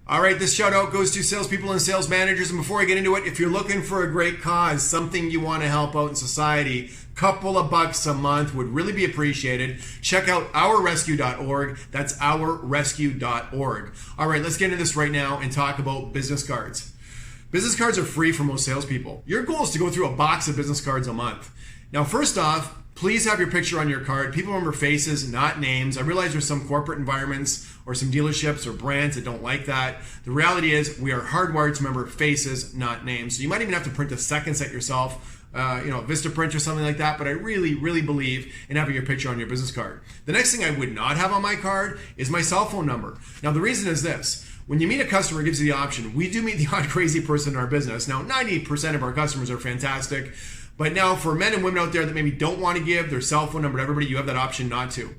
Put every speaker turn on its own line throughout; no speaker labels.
All right, this shout out goes to salespeople and sales managers. And before I get into it, if you're looking for a great cause, something you want to help out in society, couple of bucks a month would really be appreciated. Check out ourrescue.org. That's ourrescue.org. All right, let's get into this right now and talk about business cards. Business cards are free for most salespeople. Your goal is to go through a box of business cards a month. Now, first off, please have your picture on your card. People remember faces, not names. I realize there's some corporate environments or some dealerships or brands that don't like that. The reality is we are hardwired to remember faces, not names. So you might even have to print a second set yourself, Vistaprint or something like that. But I really, really believe in having your picture on your business card. The next thing I would not have on my card is my cell phone number. Now, the reason is this. When you meet a customer, it gives you the option. We do meet the odd crazy person in our business. Now, 90% of our customers are fantastic. But now for men and women out there that maybe don't want to give their cell phone number to everybody, you have that option not to.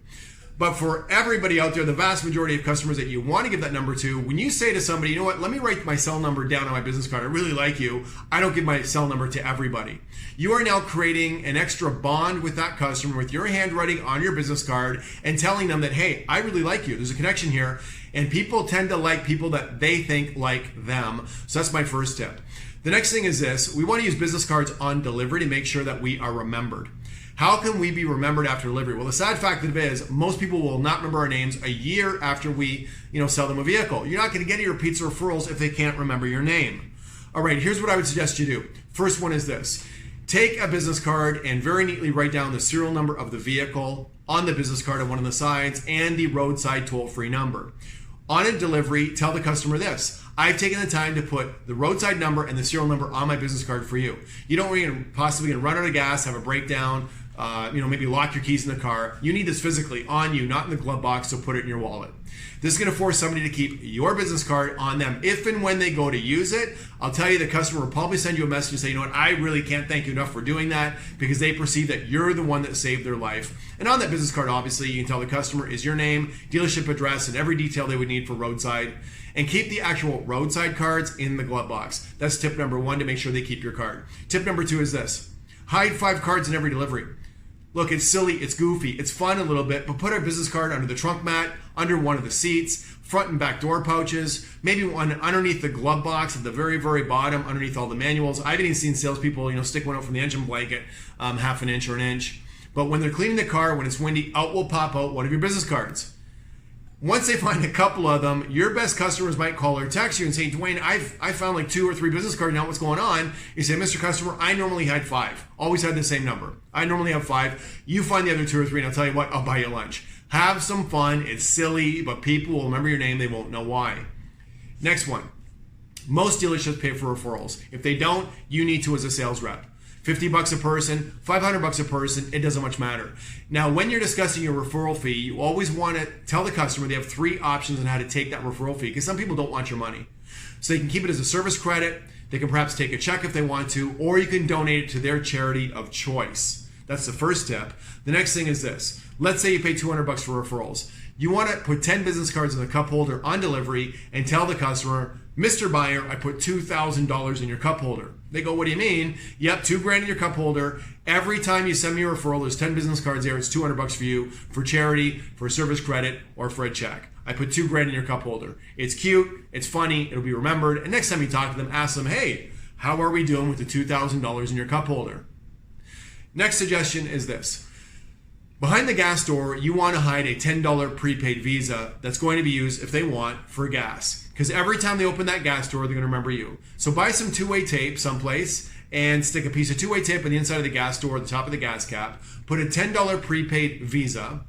But for everybody out there, the vast majority of customers that you want to give that number to, when you say to somebody, you know what, let me write my cell number down on my business card. I really like you. I don't give my cell number to everybody. You are now creating an extra bond with that customer with your handwriting on your business card and telling them that, hey, I really like you. There's a connection here. And people tend to like people that they think like them. So that's my first tip. The next thing is this. We want to use business cards on delivery to make sure that we are remembered. How can we be remembered after delivery? Well, the sad fact of it is most people will not remember our names a year after we, sell them a vehicle. You're not going to get your pizza referrals if they can't remember your name. All right, here's what I would suggest you do. First one is this. Take a business card and very neatly write down the serial number of the vehicle on the business card on one of the sides and the roadside toll-free number. On a delivery, tell the customer this. I've taken the time to put the roadside number and the serial number on my business card for you. You don't want to possibly run out of gas, have a breakdown, maybe lock your keys in the car. You need this physically on you, not in the glove box, so put it in your wallet. This is going to force somebody to keep your business card on them. If and when they go to use it, I'll tell you the customer will probably send you a message and say, you know what, I really can't thank you enough for doing that because they perceive that you're the one that saved their life. And on that business card, obviously, you can tell the customer is your name, dealership address, and every detail they would need for roadside. And keep the actual roadside cards in the glove box. That's tip number one to make sure they keep your card. Tip number two is this. Hide 5 cards in every delivery. Look, it's silly, it's goofy, it's fun a little bit, but put our business card under the trunk mat, under one of the seats, front and back door pouches, maybe one underneath the glove box at the very, very bottom, underneath all the manuals. I've even seen salespeople, stick one out from the engine blanket, half an inch or an inch. But when they're cleaning the car, when it's windy, out will pop out one of your business cards. Once they find a couple of them, your best customers might call or text you and say, Dwayne, I found like 2 or 3 business cards now. What's going on? You say, Mr. Customer, I normally had 5. Always had the same number. I normally have 5. You find the other 2 or 3, and I'll tell you what, I'll buy you lunch. Have some fun. It's silly, but people will remember your name. They won't know why. Next one. Most dealerships pay for referrals. If they don't, you need to as a sales rep. $50 a person, $500 a person, it doesn't much matter. Now, when you're discussing your referral fee, you always want to tell the customer they have 3 options on how to take that referral fee because some people don't want your money. So they can keep it as a service credit, they can perhaps take a check if they want to, or you can donate it to their charity of choice. That's the first step. The next thing is this. Let's say you pay $200 for referrals. You want to put 10 business cards in the cup holder on delivery and tell the customer, Mr. Buyer, I put $2,000 in your cup holder. They go, what do you mean? Yep, $2,000 in your cup holder. Every time you send me a referral, there's 10 business cards there. It's $200 for you, for charity, for service credit, or for a check. I put $2,000 in your cup holder. It's cute, it's funny, it'll be remembered. And next time you talk to them, ask them, hey, how are we doing with the $2,000 in your cup holder? Next suggestion is this. Behind the gas door, you want to hide a $10 prepaid Visa that's going to be used, if they want, for gas. Because every time they open that gas door, they're going to remember you. So buy some 2-way tape someplace and stick a piece of 2-way tape on the inside of the gas door, at the top of the gas cap. Put a $10 prepaid Visa.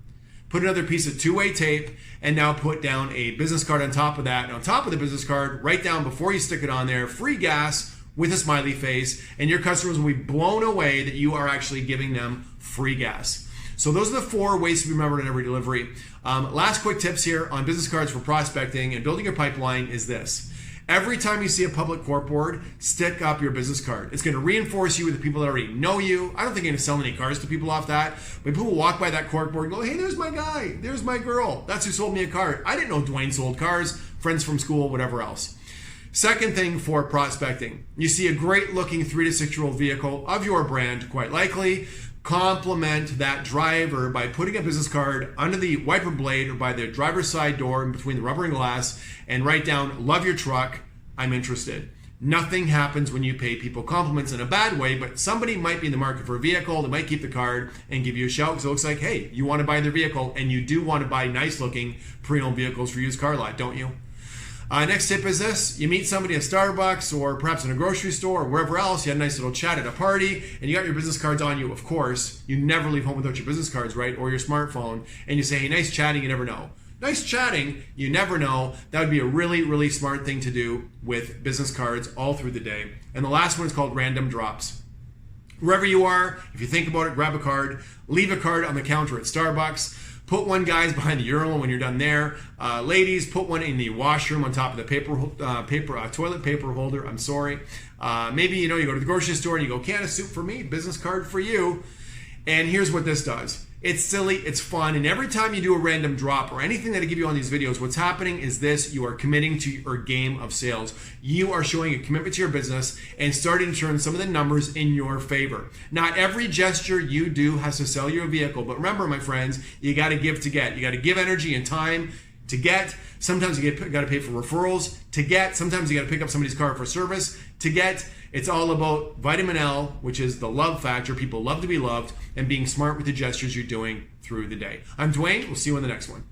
Put another piece of 2-way tape, and now put down a business card on top of that. And on top of the business card, write down before you stick it on there, free gas with a smiley face, and your customers will be blown away that you are actually giving them free gas. So those are the 4 ways to be remembered in every delivery. Last quick tips here on business cards for prospecting and building your pipeline is this. Every time you see a public corp board, stick up your business card. It's going to reinforce you with the people that already know you. I don't think you're going to sell any cars to people off that. But people walk by that corp board and go, hey, there's my guy. There's my girl. That's who sold me a car. I didn't know Dwayne sold cars, friends from school, whatever else. Second thing for prospecting, you see a great looking 3 to 6 year old vehicle of your brand, quite likely. compliment that driver by putting a business card under the wiper blade or by the driver's side door in between the rubber and glass and write down, love your truck, I'm interested. Nothing happens when you pay people compliments in a bad way, but somebody might be in the market for a vehicle. They might keep the card and give you a shout because it looks like, hey, you want to buy their vehicle, and you do want to buy nice looking pre-owned vehicles for used car lot, don't you? Next tip is this. You meet somebody at Starbucks or perhaps in a grocery store or wherever else. You had a nice little chat at a party and you got your business cards on you, of course. You never leave home without your business cards, right? Or your smartphone. And you say, hey, nice chatting, you never know. Nice chatting, you never know. That would be a really, really smart thing to do with business cards all through the day. And the last one is called random drops. Wherever you are, if you think about it, grab a card, leave a card on the counter at Starbucks. Put one, guys, behind the urinal when you're done there. Ladies, put one in the washroom on top of the toilet paper holder. I'm sorry. Maybe, you go to the grocery store and you go, can of soup for me, business card for you. And here's what this does. It's silly, it's fun, and every time you do a random drop or anything that I give you on these videos, what's happening is this: you are committing to your game of sales. You are showing a commitment to your business and starting to turn some of the numbers in your favor. Not every gesture you do has to sell you a vehicle, but remember, my friends, you got to give to get. You got to give energy and time to get. Sometimes you got to pay for referrals to get. Sometimes you got to pick up somebody's car for service to get. It's all about vitamin L, which is the love factor. People love to be loved, and being smart with the gestures you're doing through the day. I'm Dwayne. We'll see you in the next one.